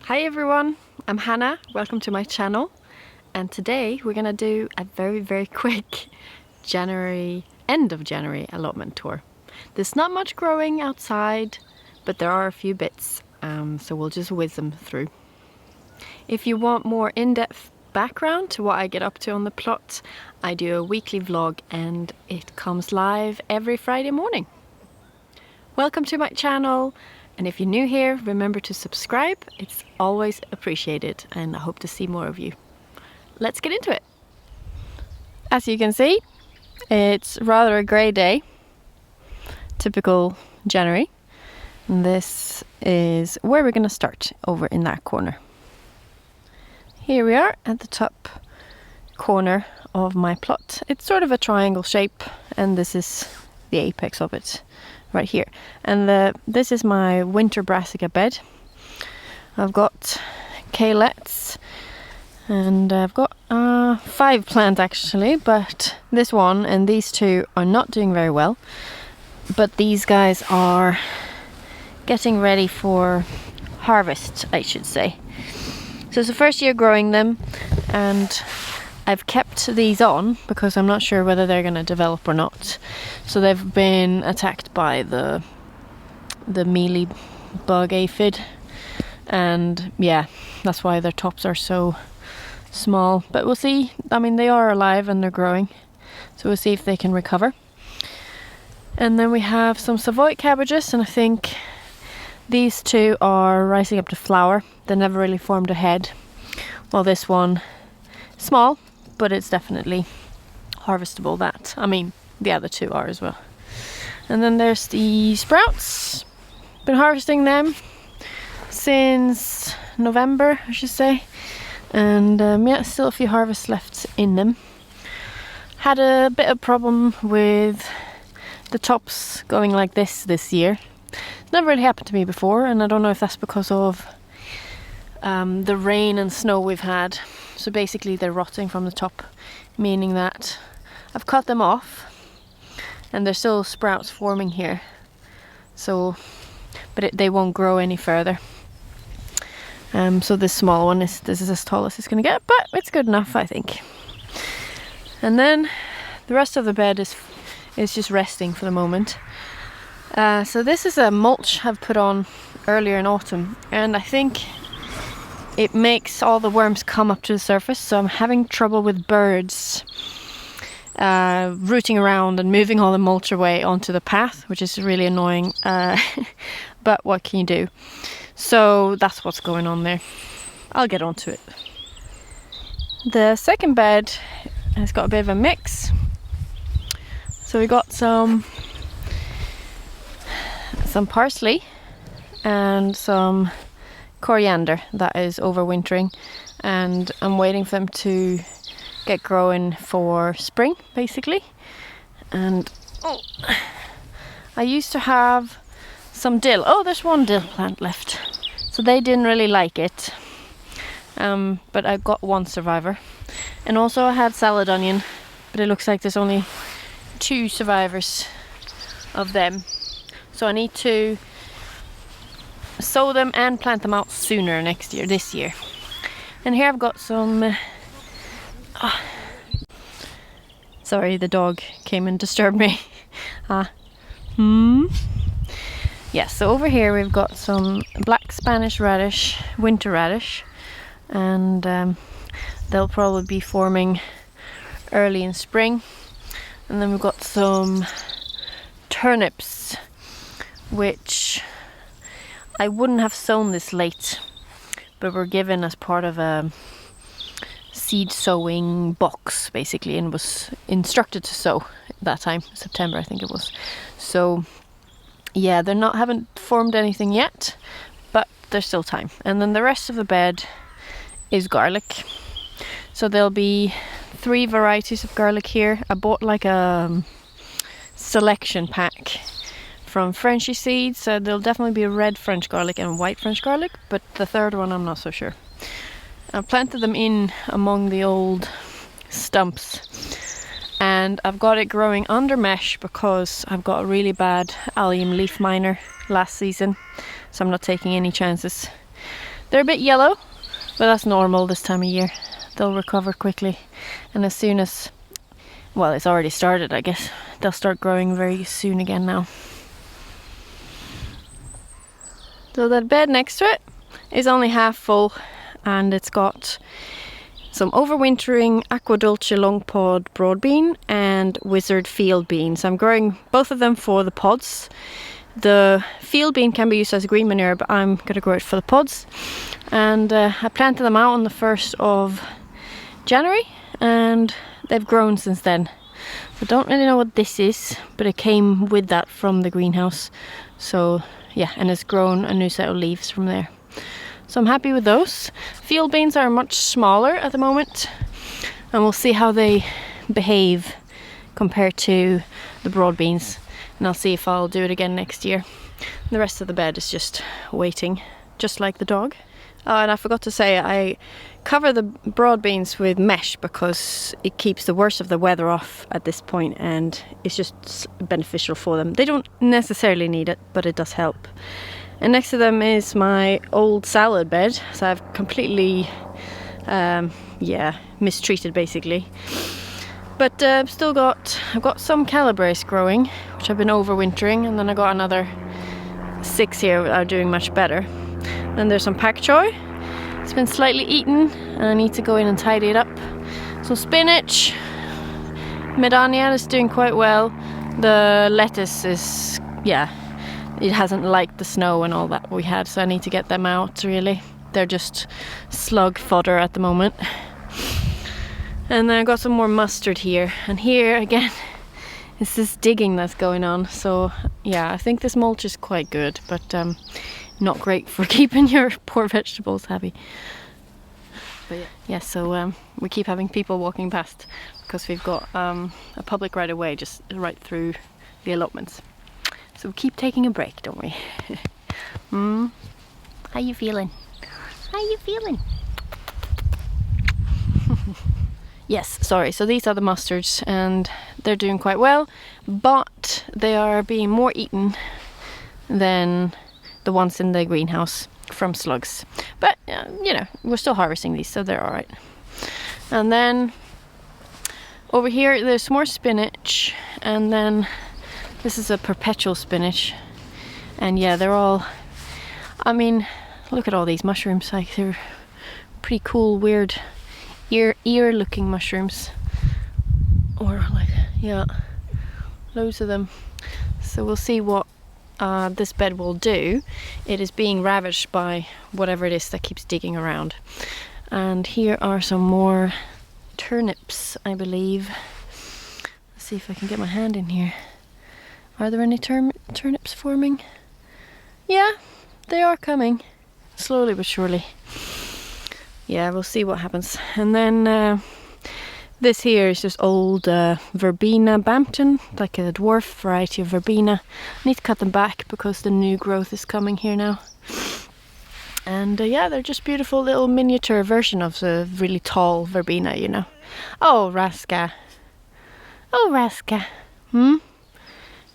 Hi everyone, I'm Hannah, welcome to my channel, and today we're gonna do a very quick end of January allotment tour. There's not much growing outside, but there are a few bits, so we'll just whiz them through. If you want more in-depth background to what I get up to on the plot, I do a weekly vlog and it comes live every Friday morning. Welcome to my channel. And if you're new here, remember to subscribe. It's always appreciated and I hope to see more of you. Let's get into it. As you can see, it's rather a grey day. Typical January. And this is where we're going to start, over in that corner. Here we are at the top corner of my plot. It's sort of a triangle shape and this is the apex of it. Right here, and this is my winter Brassica bed. I've got calyx and I've got 5 plants actually, but this one and these two are not doing very well, but these guys are getting ready for harvest, I should say. So it's the first year growing them and I've kept these on because I'm not sure whether they're going to develop or not. So they've been attacked by the mealy bug aphid, and yeah, that's why their tops are so small. But we'll see. I mean, they are alive and they're growing, so we'll see if they can recover. And then we have some Savoy cabbages, and I think these two are rising up to flower. They never really formed a head. Well, this one, small, but it's definitely harvestable. That, I mean, the other two are as well. And then there's the sprouts. Been harvesting them since November, I should say. And yeah, still a few harvests left in them. Had a bit of problem with the tops going like this year. It's never really happened to me before, and I don't know if that's because of the rain and snow we've had. So basically they're rotting from the top, meaning that I've cut them off and there's still sprouts forming here. So, but they won't grow any further. So this small one this is as tall as it's going to get, but it's good enough, I think. And then the rest of the bed is just resting for the moment. So this is a mulch I've put on earlier in autumn, and I think it makes all the worms come up to the surface, so I'm having trouble with birds rooting around and moving all the mulch away onto the path, which is really annoying, but what can you do? So that's what's going on there. I'll get onto it. The second bed has got a bit of a mix. So we got some parsley and some coriander that is overwintering, and I'm waiting for them to get growing for spring basically. And I used to have some dill. Oh, there's one dill plant left, so they didn't really like it, but I got one survivor. And also I had salad onion, but it looks like there's only 2 survivors of them, so I need to sow them and plant them out sooner this year. And here I've got some sorry, the dog came and disturbed me. Yeah, so over here we've got some black Spanish radish, winter radish, and they'll probably be forming early in spring. And then we've got some turnips, which I wouldn't have sown this late, but were given as part of a seed sowing box basically, and was instructed to sow that time, September I think it was. So yeah, haven't formed anything yet, but there's still time. And then the rest of the bed is garlic. So there'll be 3 varieties of garlic here. I bought like a selection pack from Frenchy seeds, so there'll definitely be red French garlic and white French garlic, but the third one I'm not so sure. I planted them in among the old stumps, and I've got it growing under mesh because I've got a really bad allium leaf miner last season, so I'm not taking any chances. They're a bit yellow, but that's normal this time of year. They'll recover quickly, and as soon as, well, it's already started, I guess, they'll start growing very soon again now. So that bed next to it is only half full, and it's got some overwintering aquadulce long pod broad bean and wizard field bean. So I'm growing both of them for the pods. The field bean can be used as green manure, but I'm going to grow it for the pods. And I planted them out on the 1st of January, and they've grown since then. I don't really know what this is, but it came with that from the greenhouse. So yeah, and it's grown a new set of leaves from there. So I'm happy with those. Field beans are much smaller at the moment, and we'll see how they behave compared to the broad beans. And I'll see if I'll do it again next year. The rest of the bed is just waiting, just like the dog. Oh, and I forgot to say, I cover the broad beans with mesh because it keeps the worst of the weather off at this point, and it's just beneficial for them. They don't necessarily need it, but it does help. And next to them is my old salad bed, so I've completely, mistreated basically. But I've got some calabrese growing, which I've been overwintering, and then I got another 6 here that are doing much better. Then there's some pak choi. It's been slightly eaten, and I need to go in and tidy it up. Some spinach. Medania is doing quite well. The lettuce is, it hasn't liked the snow and all that we had, so I need to get them out really. They're just slug fodder at the moment. And then I got some more mustard here, and here again it's this digging that's going on. So yeah, I think this mulch is quite good, but not great for keeping your poor vegetables happy. But yeah, so we keep having people walking past because we've got a public right of way just right through the allotments. So we keep taking a break, don't we? How you feeling? How you feeling? Yes, sorry, so these are the mustards, and they're doing quite well, but they are being more eaten than the ones in the greenhouse from slugs. But, you know, we're still harvesting these, so they're alright. And then over here there's more spinach, and then this is a perpetual spinach. And yeah, they're all, I mean, look at all these mushrooms, like they're pretty cool, weird ear looking mushrooms, or like, yeah, loads of them. So we'll see what this bed will do. It is being ravaged by whatever it is that keeps digging around. And here are some more turnips, I believe. Let's see if I can get my hand in here. Are there any turnips forming? Yeah, they are coming, slowly but surely. Yeah, we'll see what happens. And then this here is just old verbena Bampton, like a dwarf variety of verbena. I need to cut them back because the new growth is coming here now. And yeah, they're just beautiful little miniature version of the really tall verbena, you know. Oh, Raska. Oh, Raska. Come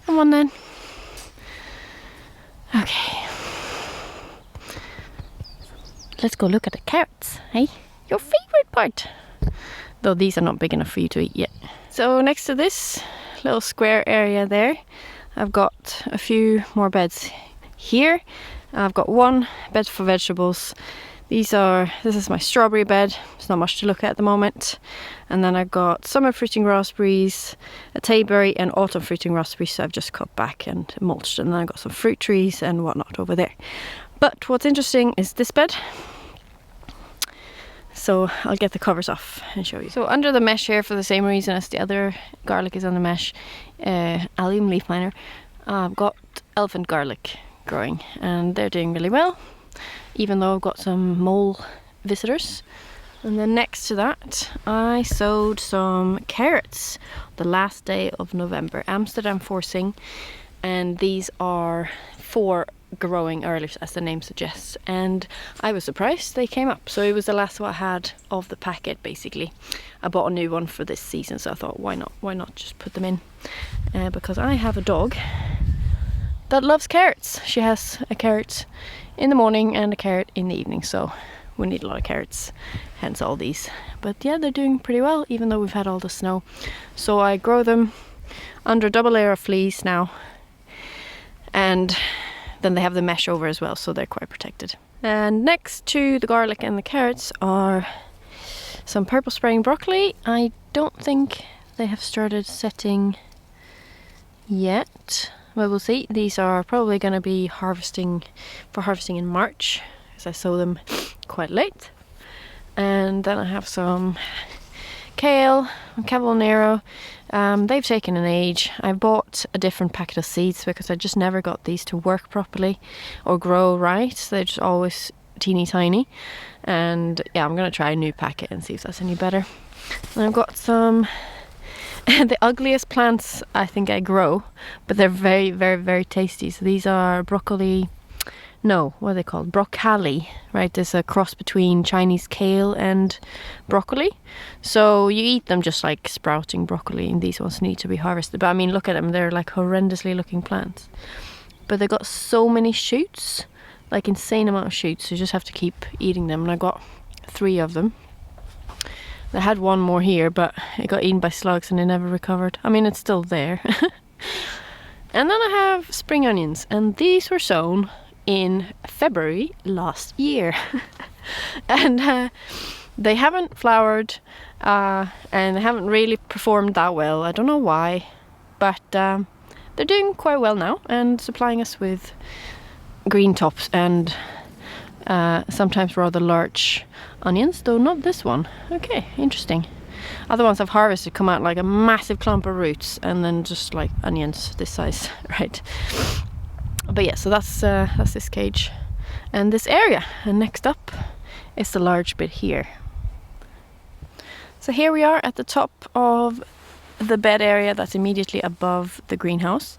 on then. Okay. Let's go look at the carrots, hey? Your favorite part. Though these are not big enough for you to eat yet. So next to this little square area there, I've got a few more beds here. I've got one bed for vegetables. This is my strawberry bed. There's not much to look at the moment. And then I've got summer fruiting raspberries, a tayberry and autumn fruiting raspberries, so I've just cut back and mulched. And then I've got some fruit trees and whatnot over there. But what's interesting is this bed. So I'll get the covers off and show you. So under the mesh here, for the same reason as the other garlic is on the mesh, allium leaf miner, I've got elephant garlic growing, and they're doing really well, even though I've got some mole visitors. And then next to that, I sowed some carrots the last day of November, Amsterdam forcing, and these are 4 growing early, as the name suggests, and I was surprised they came up. So it was the last one I had of the packet, basically. I bought a new one for this season, so I thought, why not just put them in, because I have a dog that loves carrots. She has a carrot in the morning and a carrot in the evening, so we need a lot of carrots, hence all these. But yeah, they're doing pretty well even though we've had all the snow. So I grow them under a double layer of fleece now, and then they have the mesh over as well, so they're quite protected. And next to the garlic and the carrots are some purple spraying broccoli. I don't think they have started setting yet. Well, we'll see. These are probably going to be harvesting in March, because I sow them quite late. And then I have some kale and cavallonero. They've taken an age. I bought a different packet of seeds because I just never got these to work properly or grow right. They're just always teeny tiny. And yeah, I'm going to try a new packet and see if that's any better. And I've got some the ugliest plants I think I grow, but they're very, very, very tasty. So these are broccoli, no, what are they called? Broccoli, right? There's a cross between Chinese kale and broccoli. So you eat them just like sprouting broccoli, and these ones need to be harvested. But I mean, look at them, they're like horrendously looking plants. But they've got so many shoots, like insane amount of shoots. So you just have to keep eating them, and I got 3 of them. I had one more here, but it got eaten by slugs and it never recovered. I mean, it's still there. And then I have spring onions, and these were sown in February last year. And they haven't flowered, and they haven't really performed that well. I don't know why, but they're doing quite well now and supplying us with green tops and sometimes rather large onions, though not this one. Okay, interesting. Other ones I've harvested come out like a massive clump of roots, and then just like onions this size, right? But yeah, so that's this cage and this area. And next up is the large bit here. So here we are at the top of the bed area that's immediately above the greenhouse.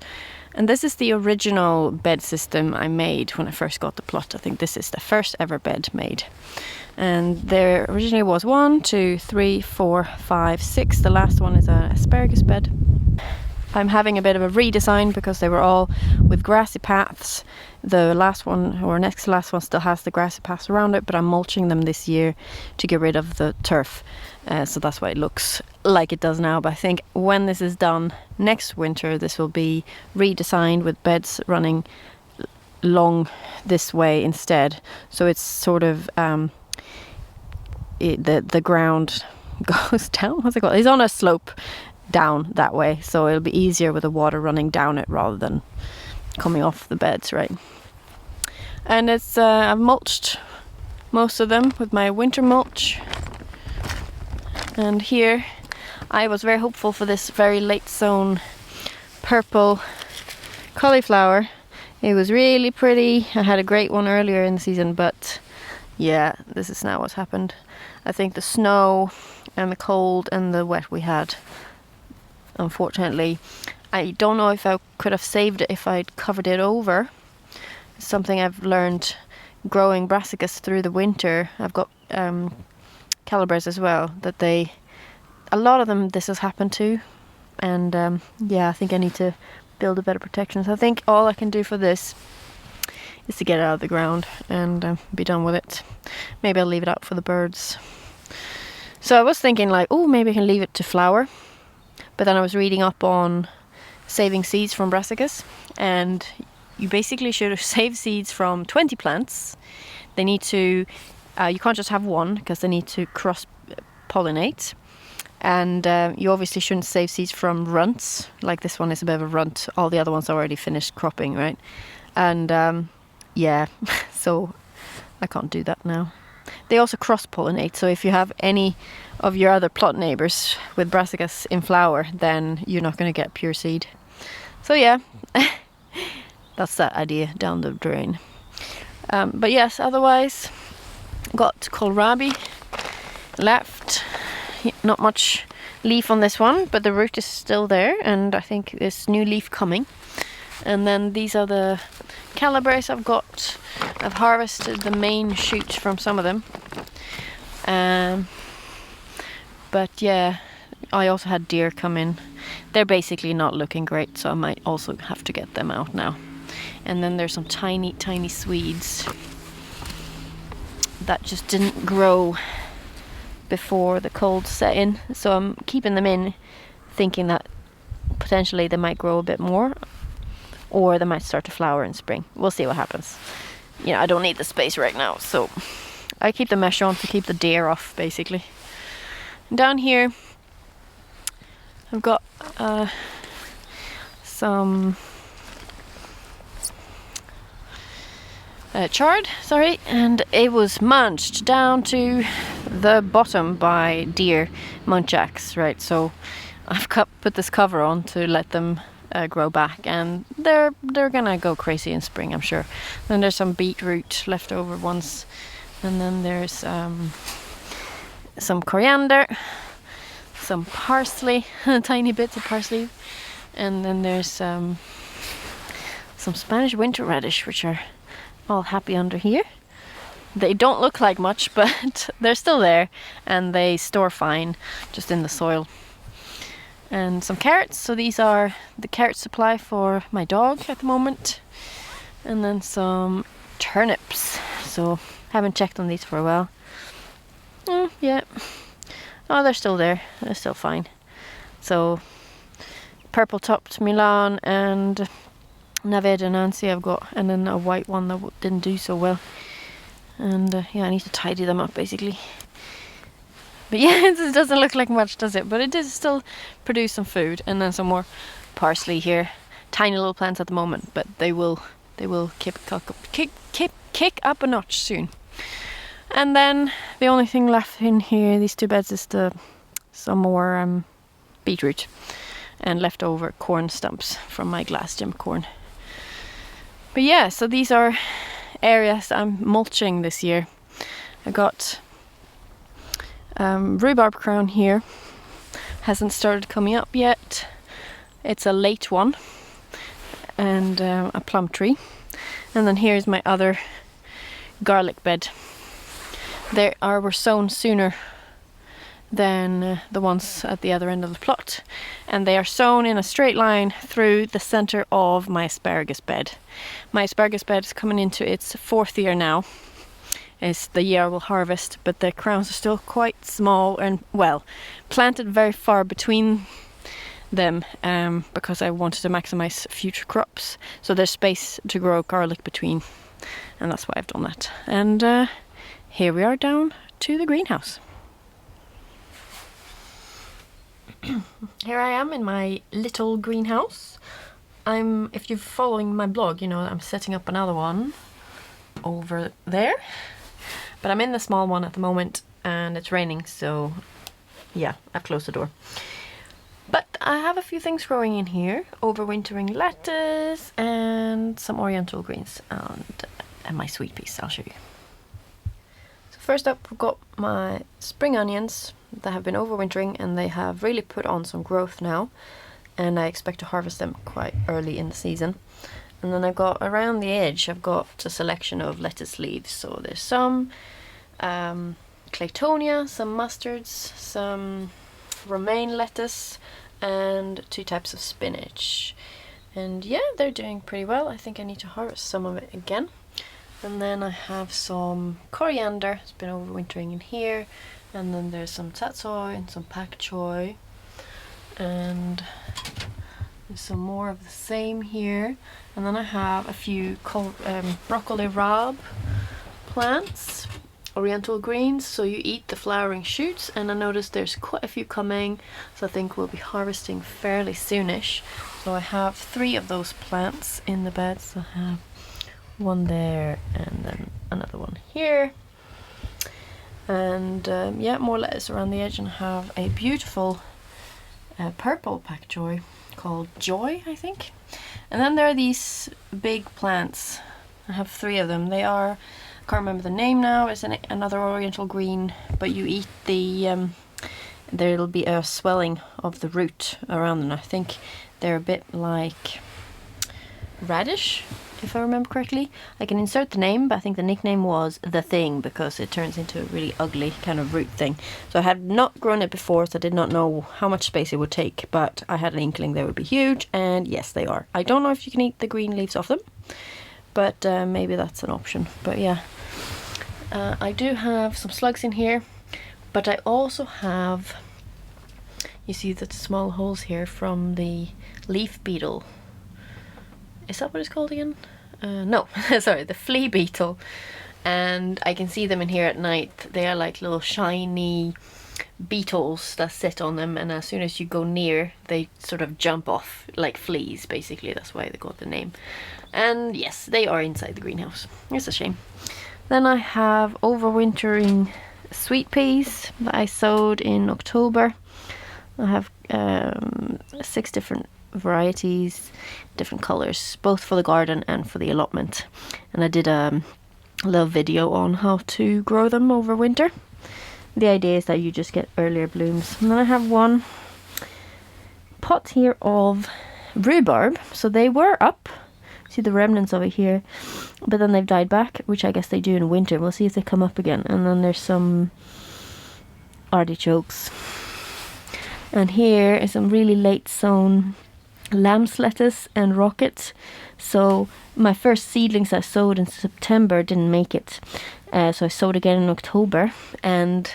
And this is the original bed system I made when I first got the plot. I think this is the first ever bed made. And there originally was 1, 2, 3, 4, 5, 6. The last one is an asparagus bed. I'm having a bit of a redesign because they were all with grassy paths. The last one, or next to last one, still has the grassy paths around it, but I'm mulching them this year to get rid of the turf. So that's why it looks like it does now. But I think when this is done next winter, this will be redesigned with beds running long this way instead. So it's sort of the ground goes down. What's it called? It's on a slope down that way, so it'll be easier with the water running down it rather than coming off the beds, right? And it's I've mulched most of them with my winter mulch. And here I was very hopeful for this very late sown purple cauliflower. It was really pretty. I had a great one earlier in the season, but yeah, this is now what's happened. I think the snow and the cold and the wet we had, unfortunately, I don't know if I could have saved it if I'd covered it over. It's something I've learned growing brassicas through the winter. I've got calibers as well, that a lot of them this has happened to, and yeah, I think I need to build a better protection. So I think all I can do for this is to get it out of the ground and be done with it. Maybe I'll leave it out for the birds. So I was thinking like, oh, maybe I can leave it to flower. But then I was reading up on saving seeds from brassicas, and you basically should save seeds from 20 plants. They need to, you can't just have one because they need to cross-pollinate. And you obviously shouldn't save seeds from runts, like this one is a bit of a runt. All the other ones are already finished cropping, right? And yeah, so I can't do that now. They also cross-pollinate, so if you have any of your other plot neighbors with brassicas in flower, then you're not going to get pure seed. So yeah, that's that idea down the drain. But yes, otherwise, got kohlrabi left. Not much leaf on this one, but the root is still there, and I think there's new leaf coming. And then these are the calibres I've got. I've harvested the main shoot from some of them. But yeah, I also had deer come in. They're basically not looking great, so I might also have to get them out now. And then there's some tiny Swedes that just didn't grow before the cold set in. So I'm keeping them in, thinking that potentially they might grow a bit more, or they might start to flower in spring. We'll see what happens. You know, I don't need the space right now, so I keep the mesh on to keep the deer off, basically. And down here I've got some chard, and it was munched down to the bottom by deer muntjacs, right? So I've put this cover on to let them grow back, and they're gonna go crazy in spring, I'm sure. Then there's some beetroot leftover ones, and then there's some coriander, some parsley, tiny bits of parsley, and then there's some Spanish winter radish, which are all happy under here. They don't look like much, but they're still there, and they store fine just in the soil. And some carrots, so these are the carrot supply for my dog at the moment. And then some turnips, so haven't checked on these for a while. Yeah, oh, they're still there, they're still fine. So purple topped Milan and Navid and Nancy I've got, and then a white one that didn't do so well. And yeah, I need to tidy them up basically. But yeah, it doesn't look like much, does it? But it does still produce some food. And then some more parsley here. Tiny little plants at the moment, but they will kick up a notch soon. And then the only thing left in here, these two beds, is some more beetroot and leftover corn stumps from my glass gem corn. But yeah, so these are areas I'm mulching this year. I got rhubarb crown here, hasn't started coming up yet. It's a late one, and a plum tree. And then here's my other garlic bed. They were sown sooner than the ones at the other end of the plot, and they are sown in a straight line through the center of my asparagus bed. My asparagus bed is coming into its 4th year now. It's the year I will harvest, but the crowns are still quite small and, well, planted very far between them because I wanted to maximize future crops, so there's space to grow garlic between, and that's why I've done that. And here we are down to the greenhouse. Here I am in my little greenhouse. If you're following my blog, you know I'm setting up another one over there. But I'm in the small one at the moment, and it's raining, so yeah, I've closed the door. But I have a few things growing in here. Overwintering lettuce and some oriental greens and my sweet peas. I'll show you. So first up, we've got my spring onions that have been overwintering, and they have really put on some growth now, and I expect to harvest them quite early in the season. And then I've got around the edge, I've got a selection of lettuce leaves. So there's some Claytonia, some mustards, some romaine lettuce, and 2 types of spinach. And yeah, they're doing pretty well. I think I need to harvest some of it again. And then I have some coriander, it's been overwintering in here. And then there's some tatsoi and some pak choi. And there's some more of the same here. And then I have a few broccoli rabe plants, oriental greens, so you eat the flowering shoots, and I noticed there's quite a few coming, so I think we'll be harvesting fairly soonish. So I have 3 of those plants in the beds. I have one there and then another one here. And yeah, more lettuce around the edge, and I have a beautiful purple pak choi called Joy, I think. And then there are these big plants. I have 3 of them. They are, I can't remember the name now, it's another oriental green, but you eat the, there'll be a swelling of the root around them. I think they're a bit like radish, if I remember correctly. I can insert the name, but I think the nickname was The Thing because it turns into a really ugly kind of root thing. So I had not grown it before, so I did not know how much space it would take, but I had an inkling they would be huge, and yes, they are. I don't know if you can eat the green leaves off them, but maybe that's an option. But yeah, I do have some slugs in here, but I also have, you see the small holes here from the leaf beetle. Is that what it's called again? No, sorry, the flea beetle. And I can see them in here at night. They are like little shiny beetles that sit on them, and as soon as you go near, they sort of jump off like fleas, basically. That's why they got the name. And yes, they are inside the greenhouse. It's a shame. Then I have overwintering sweet peas that I sowed in October. I have 6 different varieties, different colors, both for the garden and for the allotment. And I did a little video on how to grow them over winter. The idea is that you just get earlier blooms. And then I have one pot here of rhubarb. So they were up, see the remnants of it here, but then they've died back, which I guess they do in winter. We'll see if they come up again. And then there's some artichokes. And here is some really late sown lamb's lettuce and rocket. So my first seedlings I sowed in September didn't make it, so I sowed again in October, and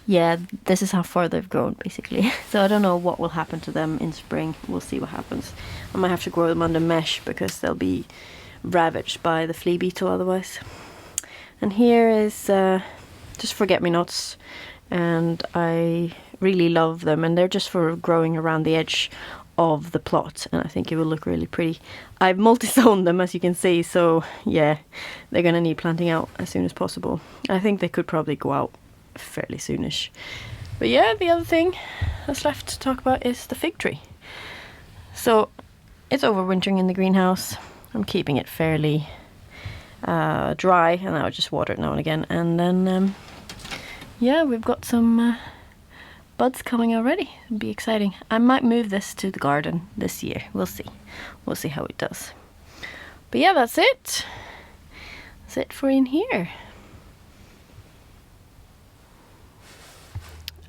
yeah, this is how far they've grown basically. So I don't know what will happen to them in spring. We'll see what happens. I might have to grow them under mesh because they'll be ravaged by the flea beetle otherwise. And here is just forget-me-nots, and I really love them, and they're just for growing around the edge of the plot, and I think it will look really pretty. I've multi-sown them, as you can see, so yeah, they're gonna need planting out as soon as possible. I think they could probably go out fairly soonish. But yeah, the other thing that's left to talk about is the fig tree. So it's overwintering in the greenhouse. I'm keeping it fairly dry, and I'll just water it now and again. And then yeah, we've got some buds coming already. It'll be exciting. I might move this to the garden this year. We'll see. We'll see how it does. But yeah, that's it. That's it for in here.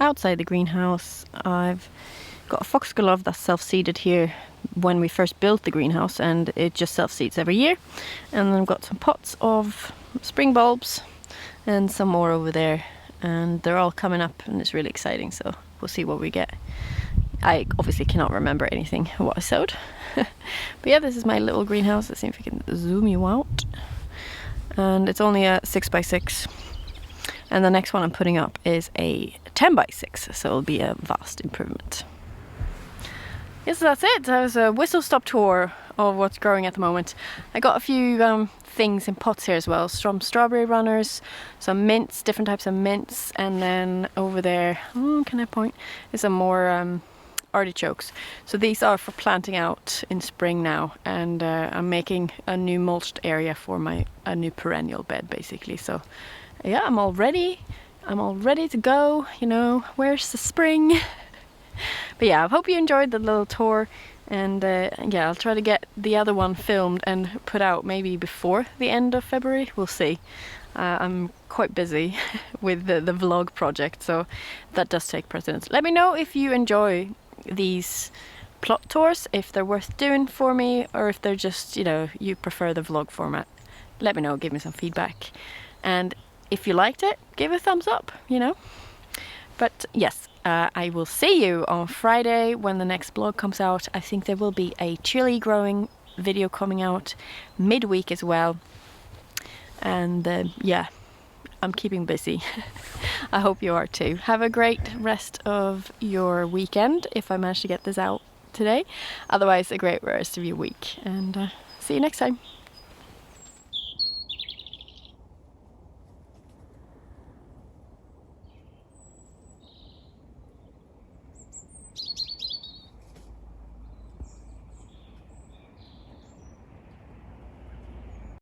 Outside the greenhouse, I've got a foxglove that's self-seeded here when we first built the greenhouse, and it just self-seeds every year. And then I've got some pots of spring bulbs and some more over there. And they're all coming up, and it's really exciting, so we'll see what we get. I obviously cannot remember anything of what I sowed. But yeah, this is my little greenhouse. Let's see if we can zoom you out. And it's only a 6x6. And the next one I'm putting up is a 10x6, so it'll be a vast improvement. Yes, so that's it. That was a whistle-stop tour of what's growing at the moment. I got a few things in pots here as well. Some strawberry runners, some mints, different types of mints, and then over there, can I point? There's some more artichokes. So these are for planting out in spring now, and I'm making a new mulched area for a new perennial bed basically. So yeah, I'm all ready to go, you know, where's the spring? But yeah, I hope you enjoyed the little tour, and yeah, I'll try to get the other one filmed and put out maybe before the end of February. We'll see. I'm quite busy with the vlog project, so that does take precedence. Let me know if you enjoy these plot tours, if they're worth doing for me, or if they're just, you know, you prefer the vlog format. Let me know, give me some feedback. And if you liked it, give a thumbs up, you know. But yes, I will see you on Friday when the next blog comes out. I think there will be a chili growing video coming out midweek as well. And yeah, I'm keeping busy. I hope you are too. Have a great rest of your weekend if I manage to get this out today. Otherwise, a great rest of your week. And see you next time.